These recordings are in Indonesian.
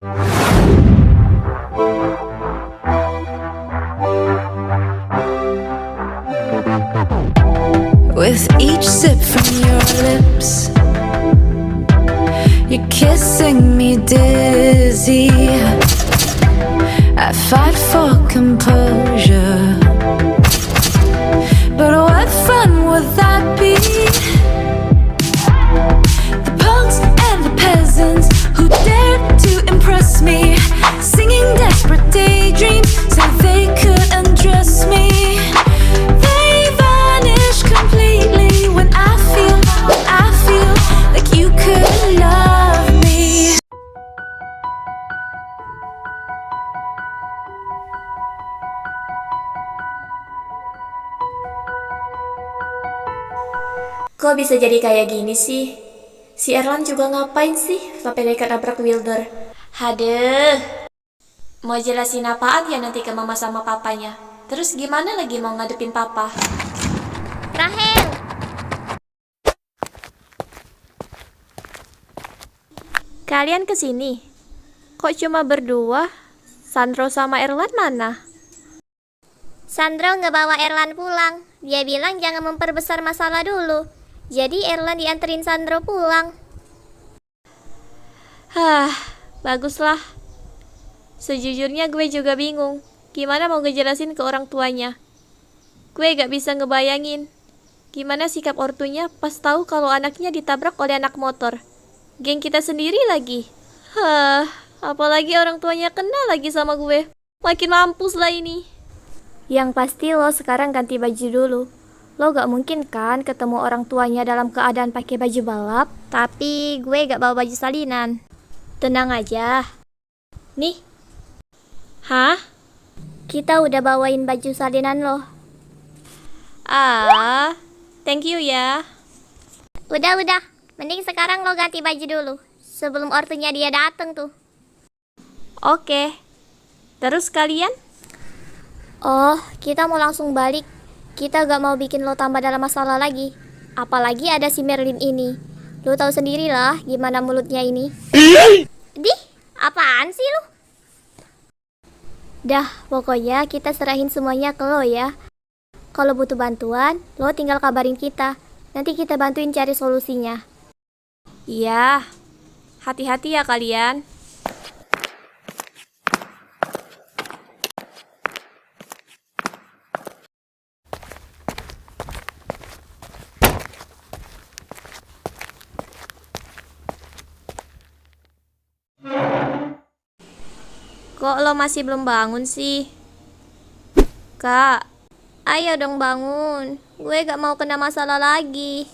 With each sip from your lips, you're kissing me dizzy. I fight for composure, but what fun would that be? The punks and the peasants who dared to impress me, singing desperate daydreams so they could undress me. They vanish completely when I feel like you could love me. Kok bisa jadi kayak gini sih? Si Erlan juga ngapain sih sampai nekat nabrak Wilder? Hadeh. Mau jelasin apaan ya nanti ke mama sama papanya? Terus gimana lagi mau ngadepin papa? Rahel, Kalian kesini? Kok cuma berdua? Sandro sama Erlan mana? Sandro nggak bawa Erlan pulang. Dia bilang jangan memperbesar masalah dulu. Jadi Erlan dianterin Sandro pulang. Baguslah. Sejujurnya gue juga bingung. Gimana mau ngejelasin ke orang tuanya? Gue gak bisa ngebayangin gimana sikap ortunya pas tahu kalau anaknya ditabrak oleh anak motor. Geng kita sendiri lagi. Apalagi orang tuanya kenal lagi sama gue. Makin mampus lah ini. Yang pasti lo sekarang ganti baju dulu. Lo gak mungkin kan ketemu orang tuanya dalam keadaan pakai baju balap. Tapi gue gak bawa baju salinan. Tenang aja. Nih. Hah? Kita udah bawain baju salinan lo. Thank you ya. Udah. Mending sekarang lo ganti baju dulu. Sebelum ortunya dia dateng tuh. Oke. Terus kalian? Oh, kita mau langsung balik. Kita gak mau bikin lo tambah dalam masalah lagi. Apalagi ada si Merlin ini. Lo tahu sendirilah gimana mulutnya ini. Dih, apaan sih lo? Dah, pokoknya kita serahin semuanya ke lo ya. Kalau butuh bantuan, lo tinggal kabarin kita. Nanti kita bantuin cari solusinya. Iya. Hati-hati ya kalian. Kok lo masih belum bangun sih? Kak, Ayo dong bangun. Gue gak mau kena masalah lagi.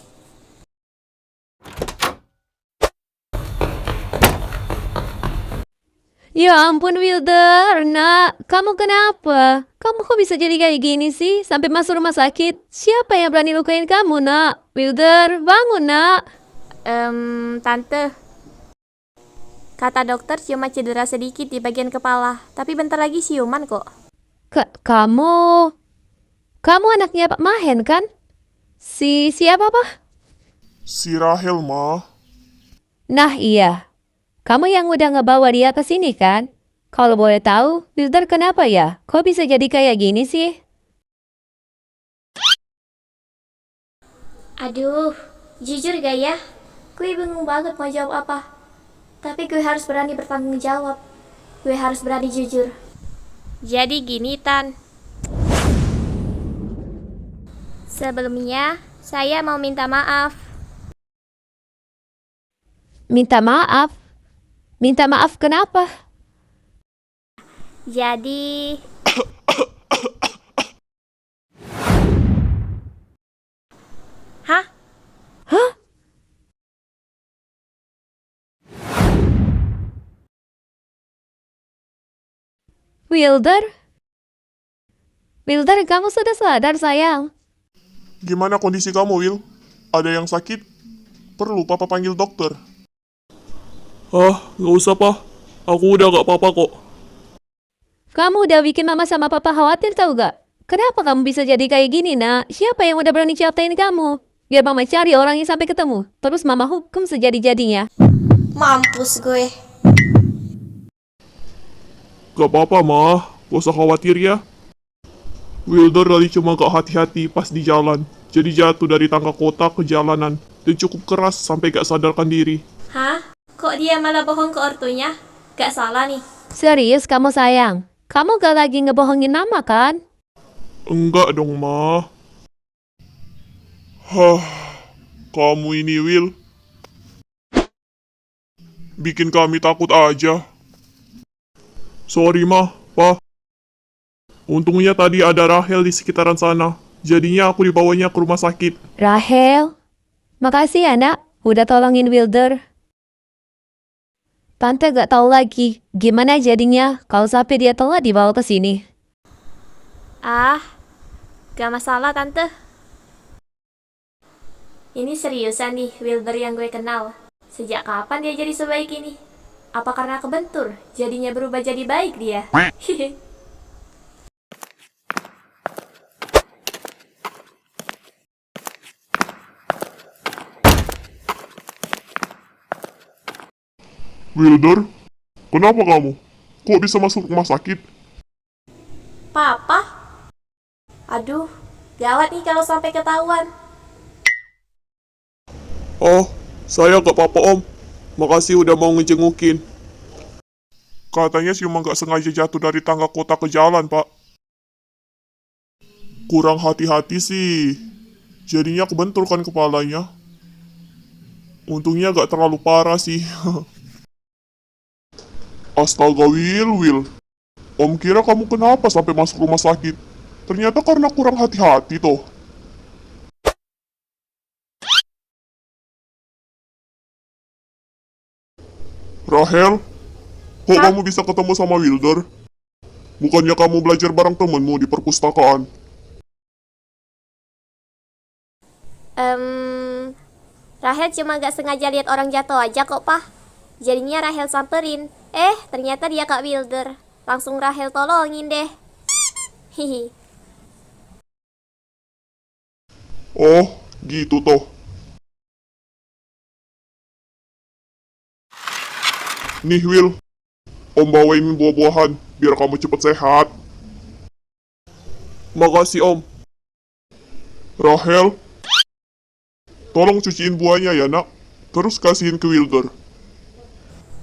Ya ampun Wilder, nak, kamu kenapa? Kamu kok bisa jadi kayak gini sih? Sampai masuk rumah sakit? Siapa yang berani lukain kamu, nak? Wilder, bangun, nak. Tante. Kata dokter cuma cedera sedikit di bagian kepala, tapi bentar lagi siuman kok. Kamu anaknya Pak Mahen kan? Siapa, Pak? Si Rahel, Ma. Nah iya, kamu yang udah ngebawa dia ke sini kan? Kalau boleh tahu, Wilder kenapa ya? Kok bisa jadi kayak gini sih? Aduh, jujur gak ya? Gue bingung banget mau jawab apa. Tapi gue harus berani bertanggung jawab. Gue harus berani jujur. Jadi gini, Tan. Sebelumnya, saya mau minta maaf. Minta maaf? Minta maaf kenapa? Jadi... Hah? Hah? Wilder? Wilder, kamu sudah sadar, sayang? Gimana kondisi kamu, Will? Ada yang sakit? Perlu Papa panggil dokter? Nggak usah, Pak. Aku udah gak apa-apa kok. Kamu udah bikin mama sama papa khawatir tau gak? Kenapa kamu bisa jadi kayak gini, nak? Siapa yang udah berani catain kamu? Biar mama cari orangnya sampai ketemu. Terus mama hukum sejadi-jadinya. Mampus gue. Gak apa-apa, mah. Gak usah khawatir ya. Wilder tadi cuma gak hati-hati pas di jalan. Jadi jatuh dari tangga kota ke jalanan. Dan cukup keras sampai gak sadarkan diri. Hah? Kok dia malah bohong ke ortunya? Gak salah nih. Serius kamu sayang? Kamu gak lagi ngebohongin Mama kan? Enggak dong, Ma. Hah, kamu ini, Will. Bikin kami takut aja. Sorry, mah, Pa. Untungnya tadi ada Rahel di sekitaran sana. Jadinya aku dibawanya ke rumah sakit. Rahel? Makasih ya nak, udah tolongin Wilder. Tante gak tahu lagi gimana jadinya kalau sampai dia telah dibawa ke sini. Ah, gak masalah tante. Ini seriusan nih Wilder yang gue kenal. Sejak kapan dia jadi sebaik ini? Apa karena kebentur? Jadinya berubah jadi baik dia? Wilder, kenapa kamu? Kok bisa masuk rumah sakit? Papa? Aduh, gawat nih kalau sampai ketahuan. Oh, saya gak apa-apa, Om. Makasih udah mau ngejengukin. Katanya cuma gak sengaja jatuh dari tangga kota ke jalan, Pak. Kurang hati-hati sih. Jadinya kebentur kan kepalanya. Untungnya gak terlalu parah sih. Astaga, Will. Om kira kamu kenapa sampai masuk rumah sakit. Ternyata karena kurang hati-hati toh. Rahel, kok kamu bisa ketemu sama Wilder? Bukannya kamu belajar bareng temenmu di perpustakaan? Rahel cuma gak sengaja lihat orang jatuh aja kok, Pak. Jadinya Rahel samperin. Ternyata dia Kak Wilder. Langsung Rahel tolongin deh. Hihi. Oh, gitu toh. Nih, Will. Om bawain buah-buahan, biar kamu cepet sehat. Makasih, Om. Rahel, tolong cuciin buahnya ya, nak. Terus kasihin ke Wilder.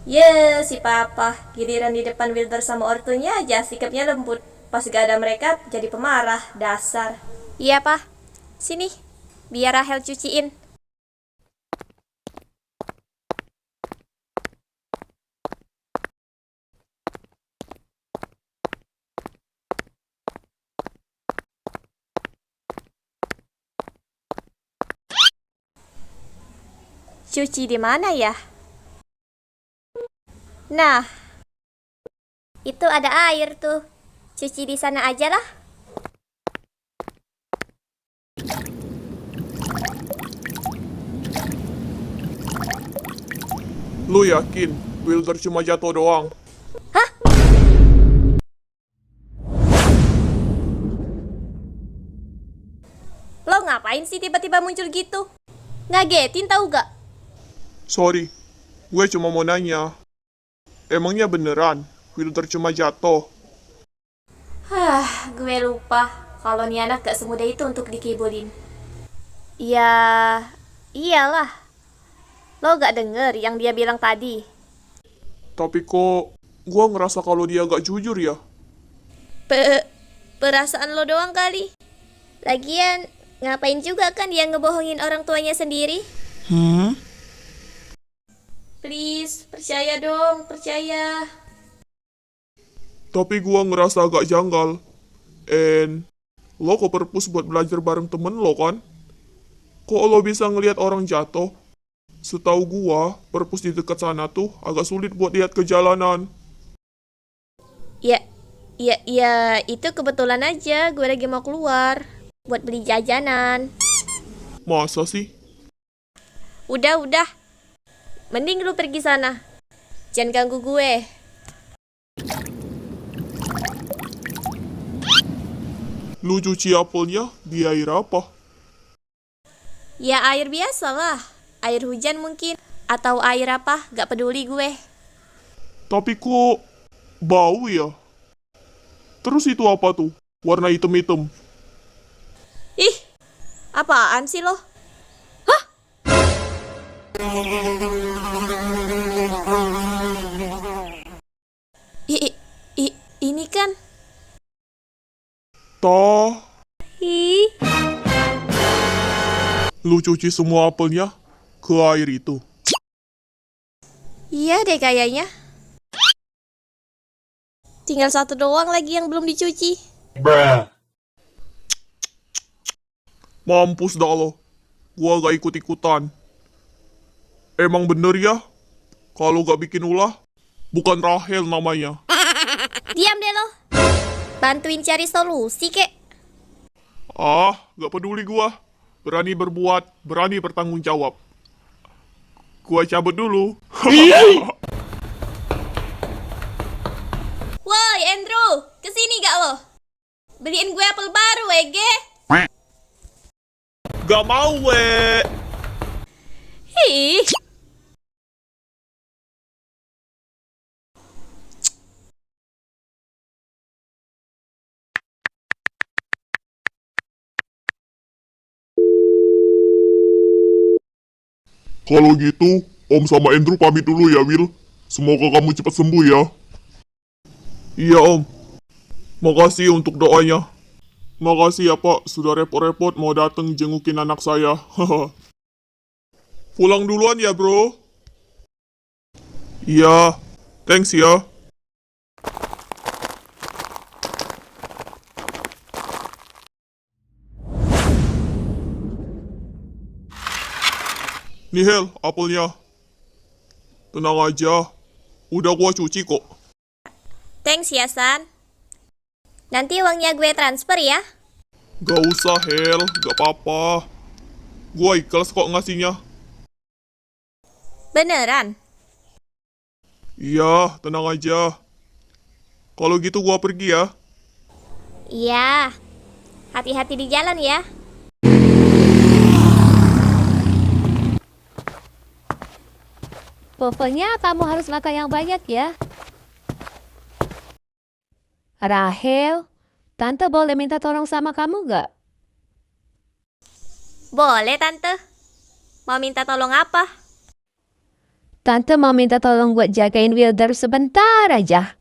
Ye, si papa. Giliran di depan Wilder sama ortunya aja sikapnya lembut. Pas gak ada mereka jadi pemarah, dasar. Iya, Pak. Sini, biar Rahel cuciin. Cuci di mana ya? Nah, itu ada air tuh. Cuci di sana aja lah. Lu yakin Wilder cuma jatuh doang? Lo ngapain sih tiba-tiba muncul gitu? Ngagetin tahu gak? Sorry, gue cuma mau nanya. Emangnya beneran Wilder cuma jatuh? Gue lupa kalau nih anak gak semudah itu untuk dikibulin. Ya, iyalah. Lo gak denger yang dia bilang tadi? Tapi kok gue ngerasa kalau dia gak jujur ya? Perasaan lo doang kali. Lagian, ngapain juga kan dia ngebohongin orang tuanya sendiri? Please, percaya dong, percaya. Tapi gue ngerasa agak janggal. Lo ke perpus buat belajar bareng temen lo kan? Kok lo bisa ngelihat orang jatuh? Setahu gua, perpus di dekat sana tuh agak sulit buat lihat ke jalanan. Ya, itu kebetulan aja gue lagi mau keluar buat beli jajanan. Masa sih? Udah. Mending lu pergi sana. Jangan ganggu gue. Lu cuci apelnya di air apa? Ya air biasa lah. Air hujan mungkin. Atau air apa, gak peduli gue. Tapi kok bau ya? Terus itu apa tuh? Warna hitam-hitam. Ih, apaan sih lo? Ini kan. Tah, Ih, lu cuci semua apelnya ke air itu. iya deh kayaknya. Tinggal satu doang lagi yang belum dicuci. Mampus dah lo. Gua gak ikut-ikutan. Emang bener ya? Kalau gak bikin ulah, bukan Rahel namanya. Diam deh lo. Bantuin cari solusi, kek. Ah, gak peduli gua. Berani berbuat, berani bertanggung jawab. Gua cabut dulu. Woi, Andrew, kesini gak lo? Beliin gue apel baru, Ege. Gak mau, we. Ih, Kalau gitu, Om sama Andrew pamit dulu ya, Will. Semoga kamu cepat sembuh ya. Iya, Om. Makasih untuk doanya. Makasih ya, Pak. Sudah repot-repot mau datang jengukin anak saya. Pulang duluan ya, bro. Iya. Thanks ya. Nih, Hel, apelnya. Tenang aja. Udah gua cuci kok. Thanks ya, San. Nanti uangnya gue transfer ya. Gak usah, Hel. Gak apa-apa. Gua ikhlas kok ngasihnya. Beneran? Iya, tenang aja. Kalau gitu gua pergi ya. Iya. Hati-hati di jalan ya. Pokoknya kamu harus makan yang banyak ya. Rahel, Tante boleh minta tolong sama kamu gak? Boleh, Tante. Mau minta tolong apa? Tante mau minta tolong buat jagain Wilder sebentar aja.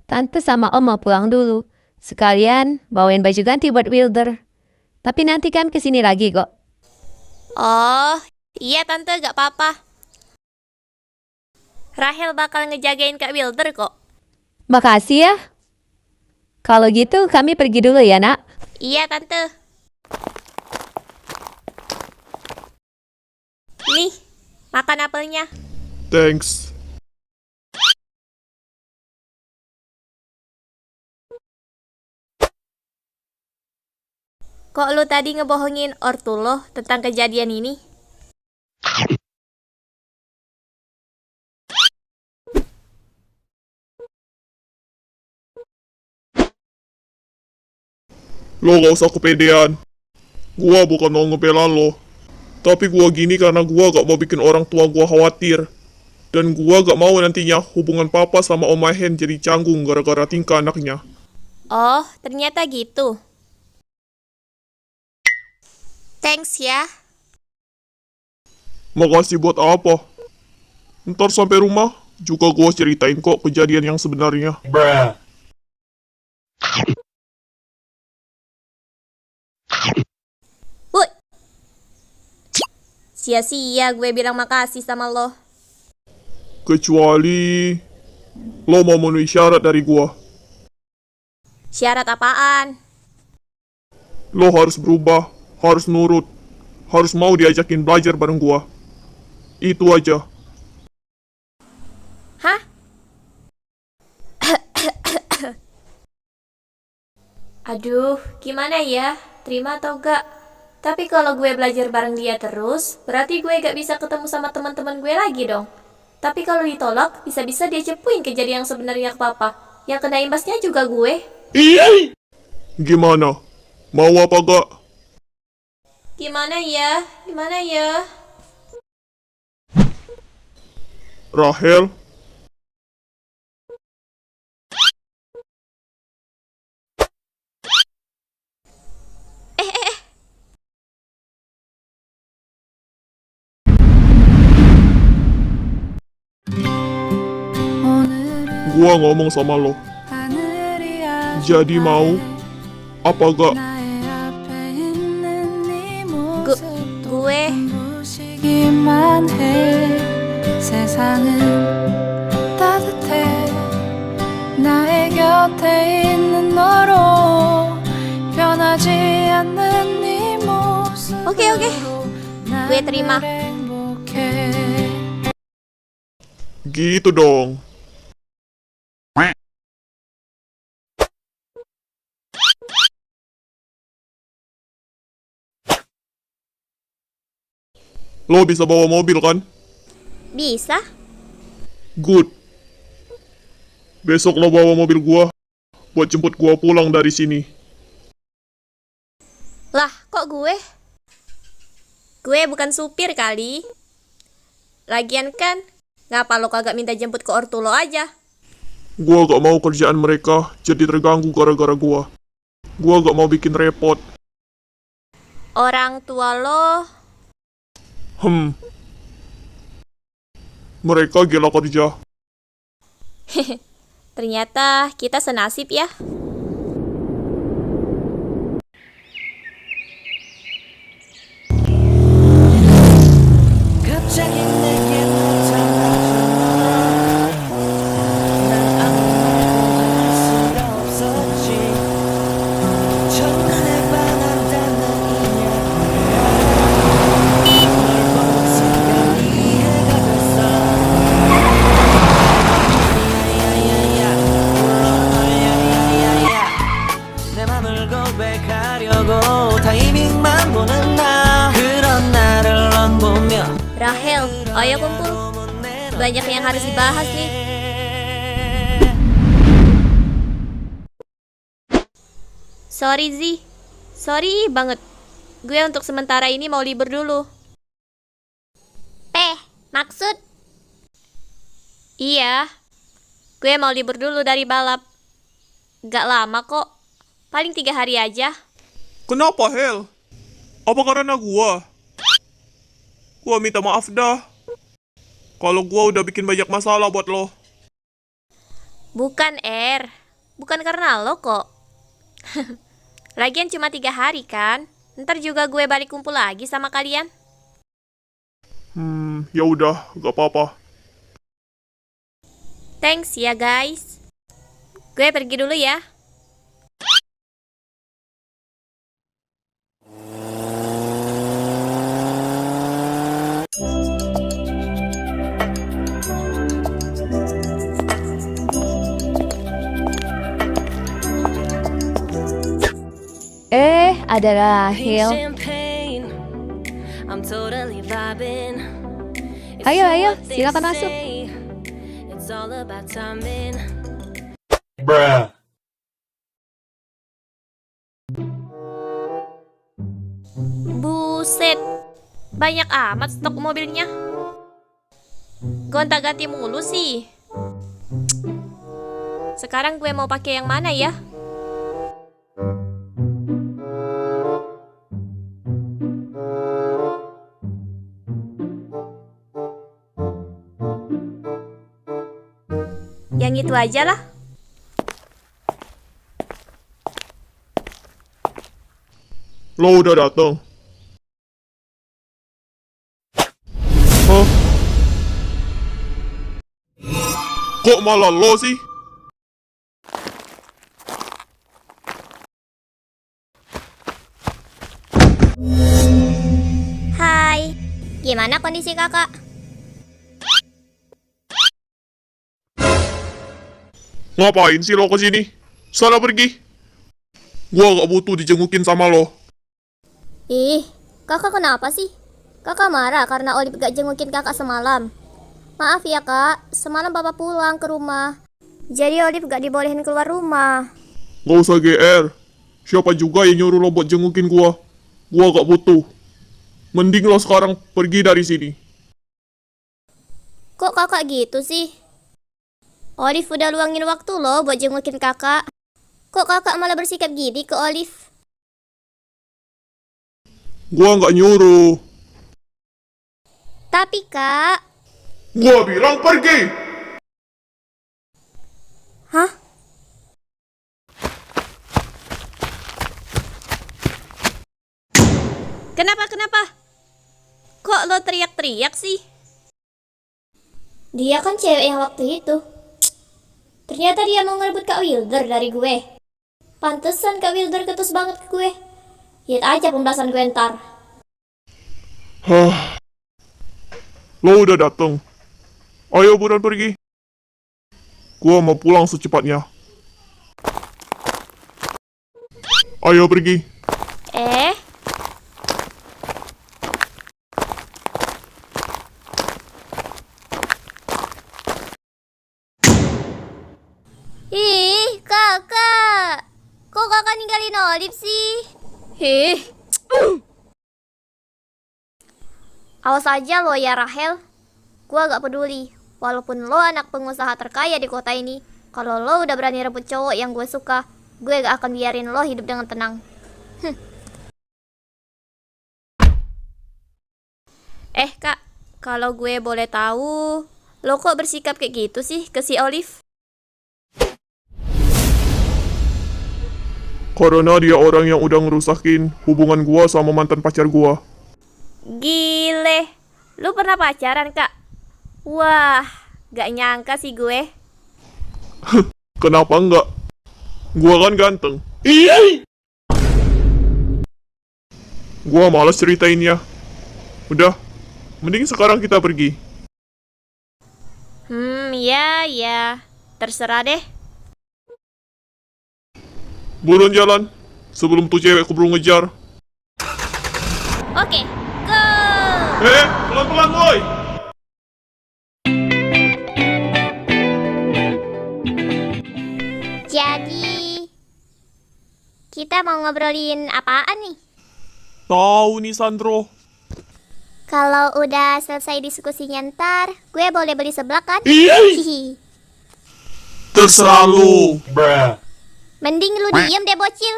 Tante sama Om mau pulang dulu. Sekalian bawain baju ganti buat Wilder. Tapi nanti kami kesini lagi kok. Oh, iya Tante, gak apa-apa. Rahel bakal ngejagain Kak Wilder kok. Makasih ya. Kalau gitu kami pergi dulu ya, Nak. Iya, Tante. Nih, makan apelnya. Thanks. Kok lu tadi ngebohongin ortu lo tentang kejadian ini? Lo gak usah kepedean. Gua bukan mau ngebela lo. Tapi gua gini karena gua gak mau bikin orang tua gua khawatir. Dan gua gak mau nantinya hubungan papa sama Om Mahen jadi canggung gara-gara tingkah anaknya. Oh, ternyata gitu. Thanks ya. Makasih buat apa? Ntar sampai rumah juga gua ceritain kok kejadian yang sebenarnya. Woi. Sia-sia gue bilang makasih sama lo. Kecuali lo mau memenuhi syarat dari gua. Syarat apaan? Lo harus berubah, harus nurut, harus mau diajakin belajar bareng gua. Itu aja. Hah? Aduh, gimana ya? Terima atau gak? Tapi kalau gue belajar bareng dia terus, berarti gue gak bisa ketemu sama teman-teman gue lagi dong. Tapi kalau ditolak, bisa-bisa dia cepuin kejadian yang sebenarnya ke papa. Yang kena imbasnya juga gue. Gimana? Mau apa gak? gimana ya? Gimana ya? Rahel, Gua ngomong sama lo. Jadi mau apa gak? Gue 보시기만 해 세상은 따뜻해 나의 곁에 있는 너로 변하지 않는 네 모습으로 Oke. Gue terima. 행복해 Gitu dong. Lo bisa bawa mobil kan? Bisa? Good. Besok lo bawa mobil gua buat jemput gua pulang dari sini. Lah, kok gue? Gue bukan supir kali. Lagian kan, ngapa lo kagak minta jemput ke ortu lo aja? Gua gak mau kerjaan mereka jadi terganggu gara-gara gua. Gua gak mau bikin repot. Orang tua lo... Mereka gila kerja. Ternyata kita senasib ya. 갑자기 내게 나타나준 난 아무 말도 할 수가 없었지 첫눈에 반한다는 이야기야 널 보는 순간 이해가 됐어 야야야야 야야야야 내 맘을 고백하려고 타이밍만 보는 나 그런 나를 넌 보며 Rahel, ayo kumpul. Banyak yang harus dibahas nih. Sorry Zi, sorry banget. Gue untuk sementara ini mau libur dulu. Maksud? Iya, gue mau libur dulu dari balap. Gak lama kok, paling 3 hari aja. Kenapa, Hel? Apa karena gua? Gua minta maaf dah. Kalau gua udah bikin banyak masalah buat lo. Bukan bukan karena lo kok. Lagian cuma 3 hari kan. Ntar juga gue balik kumpul lagi sama kalian. Ya udah, gak apa-apa. Thanks ya guys. Gue pergi dulu ya. Ada Rahel. champagne. I'm totally vibing. Ayo, silakan masuk. It's all about timing. Buset, banyak amat stok mobilnya. Gonta-ganti mulu sih. Sekarang gue mau pakai yang mana ya? Yang itu aja lah. Lo udah datang. Hah? Kok malah lo sih? Hai, gimana kondisi kakak? Ngapain sih lo kesini? Sana pergi. Gua gak butuh dijengukin sama lo. Ih, kakak kenapa sih? Kakak marah karena Olive gak jengukin kakak semalam. Maaf ya kak, semalam bapak pulang ke rumah. Jadi Olive gak dibolehin keluar rumah. Gak usah GR. Siapa juga yang nyuruh lo buat jengukin gua? Gua gak butuh. Mending lo sekarang pergi dari sini. Kok kakak gitu sih? Olive udah luangin waktu loh buat jengukin kakak. Kok kakak malah bersikap gini ke Olive? Gua gak nyuruh. Tapi kak, Gua bilang pergi. Kenapa? Kok lo teriak-teriak sih? Dia kan cewek yang waktu itu. Ternyata dia mau ngerebut Kak Wilder dari gue. Pantesan Kak Wilder ketus banget ke gue. Lihat aja pembahasan gue ntar. Lo udah dateng. Ayo buruan pergi. Gua mau pulang secepatnya. Ayo pergi. Ih, kakak. Kok kakak ninggalin Olive sih? Awas aja lo ya Rahel. Gua gak peduli. Walaupun lo anak pengusaha terkaya di kota ini, kalau lo udah berani rebut cowok yang gue suka, gue gak akan biarin lo hidup dengan tenang. Kak, kalau gue boleh tahu, lo kok bersikap kayak gitu sih ke si Olive? Karena dia orang yang udah ngerusakin hubungan gua sama mantan pacar gua. Gile, lu pernah pacaran, Kak? Wah, gak nyangka sih gue. Kenapa enggak? Gua kan ganteng. Gua malas ceritainnya. Udah, mending sekarang kita pergi. Ya. Terserah deh. Buruan jalan, sebelum tuh cewek keburu ngejar. Oke, go! Pelan-pelan boy! Jadi, kita mau ngobrolin apaan nih? Tahu nih Sandro. Kalau udah selesai diskusinya ntar, gue boleh beli seblak kan? Hihi. Terserah lu. Mending lu diem deh bocil.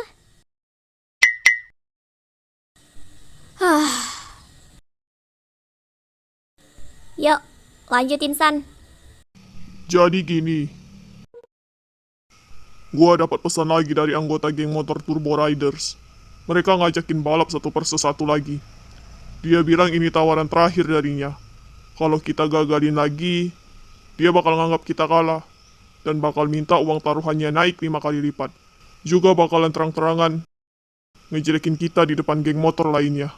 Yuk, lanjutin San. Jadi gini. Gua dapat pesan lagi dari anggota geng motor Turbo Riders. Mereka ngajakin balap satu persatu lagi. Dia bilang ini tawaran terakhir darinya. Kalau kita gagalin lagi, dia bakal nganggap kita kalah. Dan bakal minta uang taruhannya naik 5 kali lipat. Juga bakalan terang-terangan ngejelekin kita di depan geng motor lainnya.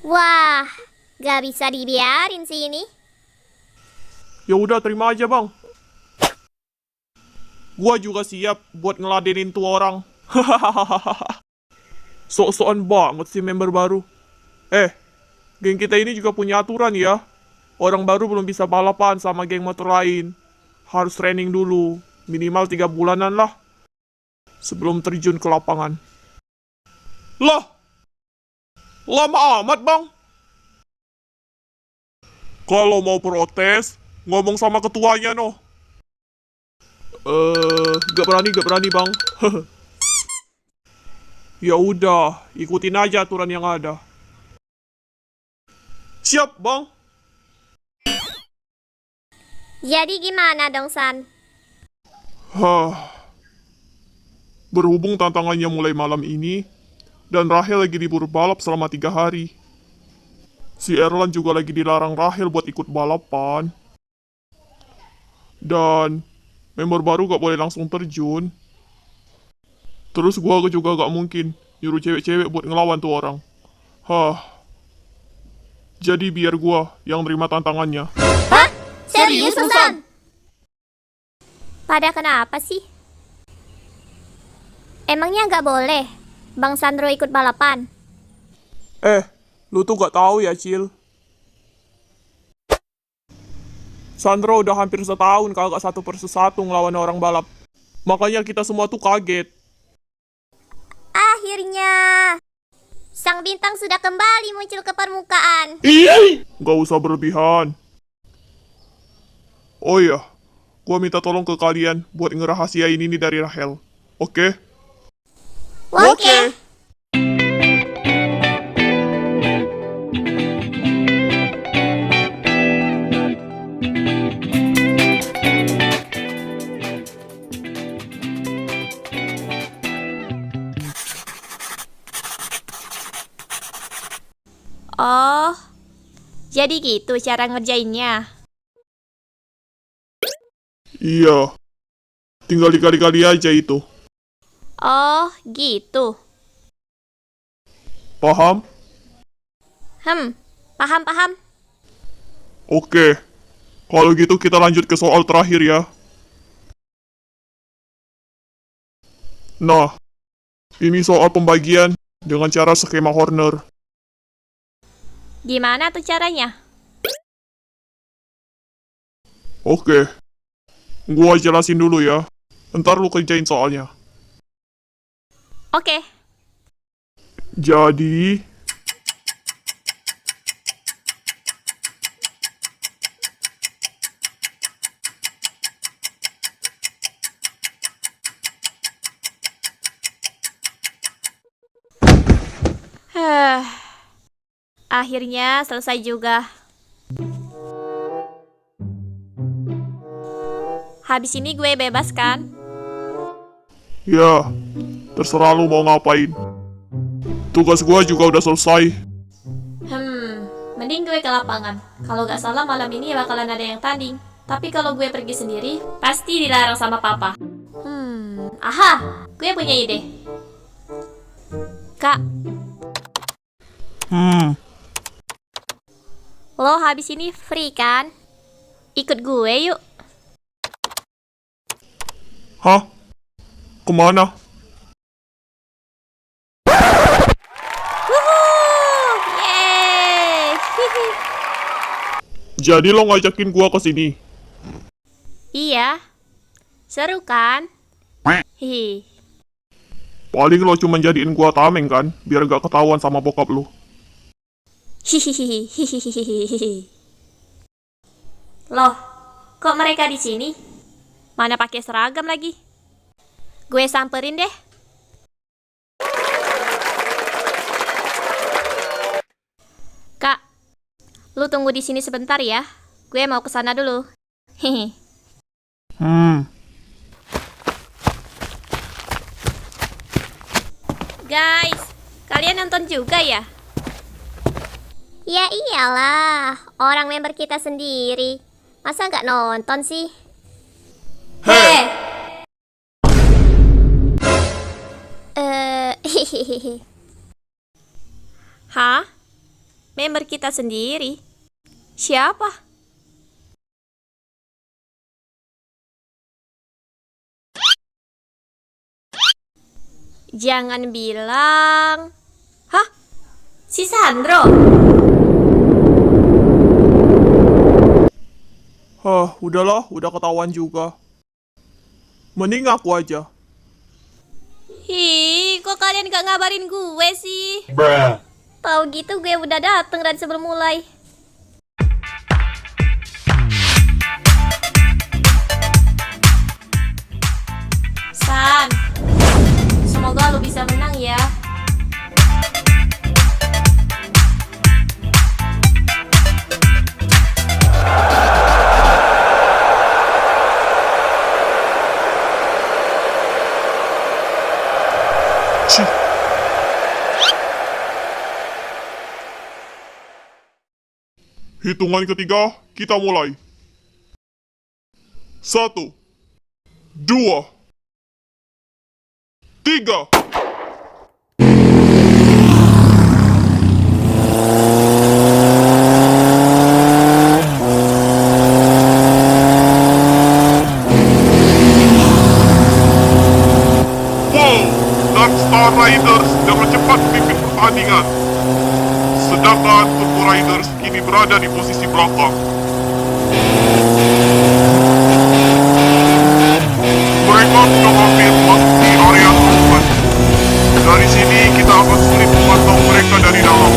Wah, gak bisa dibiarin sih ini. Ya udah terima aja bang. Gua juga siap buat ngeladenin tuh orang. Sok-sokan banget sih member baru. Geng kita ini juga punya aturan ya. Orang baru belum bisa balapan sama geng motor lain. Harus training dulu, minimal 3 bulanan lah. Sebelum terjun ke lapangan. Lah! Lama amat bang. Kalau mau protes, ngomong sama ketuanya noh. Gak berani bang. Ya udah, ikutin aja aturan yang ada. Siap bang. Jadi gimana dong San? Berhubung tantangannya mulai malam ini, dan Rahel lagi libur balap selama 3 hari. Si Erlan juga lagi dilarang Rahel buat ikut balapan. Dan member baru gak boleh langsung terjun. Terus gua juga gak mungkin nyuruh cewek-cewek buat ngelawan tuh orang. Jadi biar gua yang terima tantangannya. Hah? Serius San? Pada kenapa sih? Emangnya nggak boleh Bang Sandro ikut balapan? Lu tuh gak tahu ya, Cil. Sandro udah hampir setahun kagak satu persatu ngelawan orang balap. Makanya kita semua tuh kaget. Akhirnya, sang bintang sudah kembali muncul ke permukaan. Gak usah berlebihan. Oh iya, gua minta tolong ke kalian buat ngerahasiain ini dari Rahel. Oke? Oke. Jadi gitu cara ngerjainnya. Iya. Tinggal dikali-kali aja itu. Oh, gitu. Paham? Paham. Oke. Kalau gitu kita lanjut ke soal terakhir ya. Nah, ini soal pembagian dengan cara skema Horner. Gimana tuh caranya? Oke. Gua jelasin dulu ya. Ntar lu kerjain soalnya. Oke. Jadi, Akhirnya selesai juga. Habis ini gue bebas kan? ya, terserah lu mau ngapain. Tugas gua juga udah selesai. Mending gue ke lapangan. Kalau gak salah malam ini bakalan ada yang tanding. Tapi kalau gue pergi sendiri, pasti dilarang sama papa. Aha, gue punya ide. Kak, lo habis ini free kan? Ikut gue yuk. Hah? Kemana? Wuhuu! Yeay! Jadi lo ngajakin gua ke sini. Iya. Seru kan? Hihi. Paling lo cuma jadiin gua tameng kan, biar gak ketahuan sama bokap lo. Hihihihihihihihi. Loh, kok mereka di sini? Mana pakai seragam lagi? Gue samperin deh. Kak, lu tunggu di sini sebentar ya. Gue mau ke sana dulu. Hehe. Guys, kalian nonton juga ya? Ya iyalah, orang member kita sendiri. Masa nggak nonton sih? Hei! Hehehe. Hah? Member kita sendiri? Siapa? Jangan bilang... Hah? Si Sandro? Udahlah, udah ketahuan juga. Mending aku aja. Hi, kok kalian gak ngabarin gue sih? Tahu gitu gue udah dateng dari sebelum mulai. San, semoga lo bisa menang ya. Cih. Hitungan ketiga, kita mulai. 1, 2, 3. Dan Star Riders dengan cepat memimpin pertandingan. Sedangkan Turbo Riders kini berada di posisi belakang. Mereka sudah hampir masuk di area aman. Dari sini kita akan sulit memantau mereka dari dalam.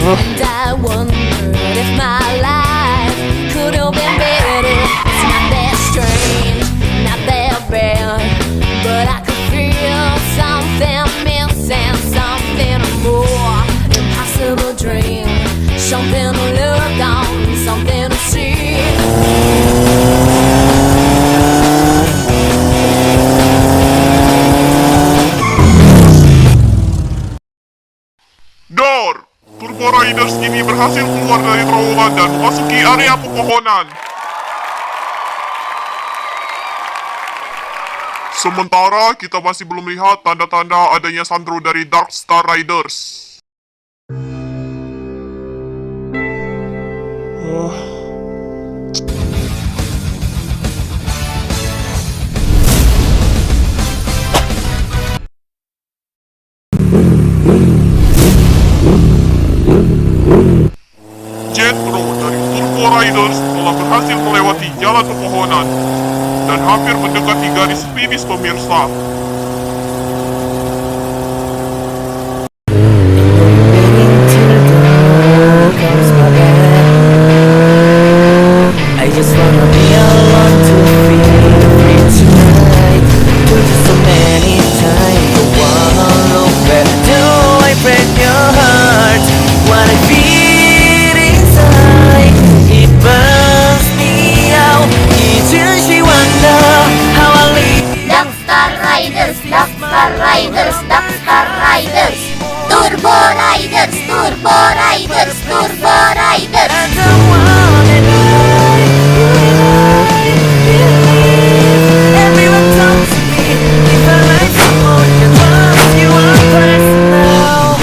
And I wondered if my life could have been better. It's not that strange, not that bad, but I could feel something missing, something more, impossible dream, something to look on, something to see. Turbo Riders kini berhasil keluar dari terowongan dan memasuki area pepohonan. Sementara kita masih belum lihat tanda-tanda adanya Sandro dari Dark Star Riders. Jetro dari Turbo Riders telah berhasil melewati jalan pepohonan dan hampir mendekati garis finish pemirsa. I just wanna be alone to feel free tonight. There's just so many times I wanna look back. Do I break your heart? What I feel inside, it burns me out. It just you wonder how I live. Dark Star Riders, Dark Star Riders, Dark Star Riders. Turbo Riders, Turbo Riders, Turbo Riders. I don't wanna die. Everyone talks to me. If I like someone, you trust you are personal.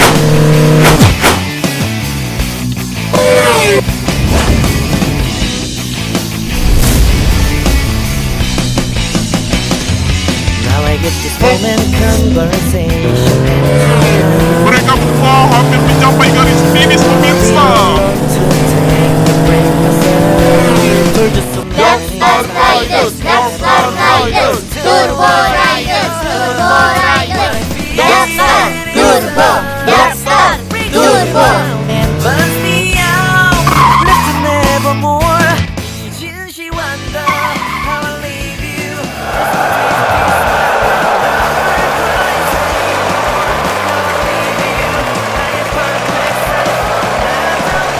Now I get this moment conversation. Mereka berdua hampir mencapai garis finish pemirsa. Dark Star Riders, Dark Star Riders, Turbo Riders, Turbo Riders. Dark Star, Turbo, Dark Star, Turbo. And burns me out, left to nevermore. She wonder how I leave you.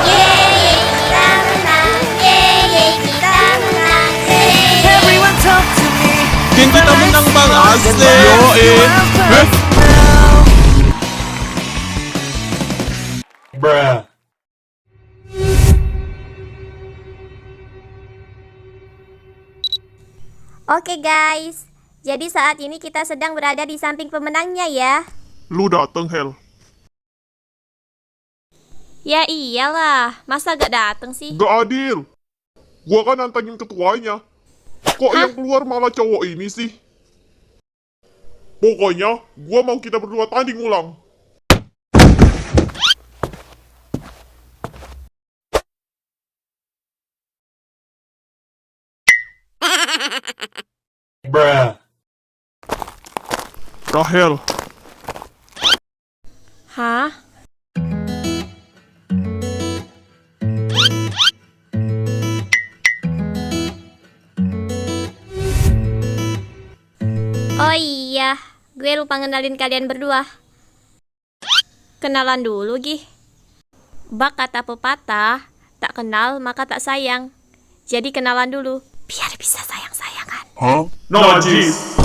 Yeay, kita menang. Yeay, kita menang. Yeay. Everyone talk to me. Tim kita menang bang, asik. Oke guys, jadi saat ini kita sedang berada di samping pemenangnya ya. Lu dateng, Hel. Ya iyalah, masa gak dateng sih? Gak adil. Gua kan nantangin ketuanya. Kok yang keluar malah cowok ini sih? Pokoknya, gua mau kita berdua tanding ulang. Rahel, Hah? Oh iya, gue lupa ngenalin kalian berdua. Kenalan dulu, Gih. Bak kata pepatah, tak kenal maka tak sayang. Jadi kenalan dulu, biar bisa sayang-sayangan. Najis.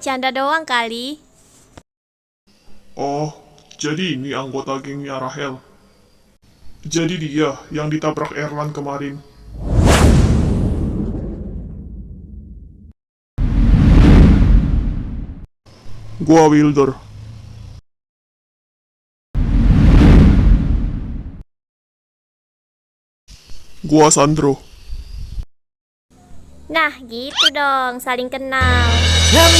Canda doang kali. Oh, jadi ini anggota gengnya Rahel. Jadi dia yang ditabrak Erlan kemarin. Gua Wilder. Gua Sandro. Nah, gitu dong, saling kenal. I'm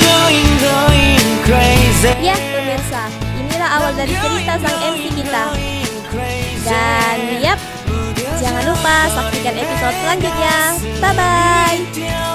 going crazy. Ya, pemirsa, inilah awal dari cerita sang MC kita. Dan yap, jangan lupa saksikan episode selanjutnya. Bye-bye.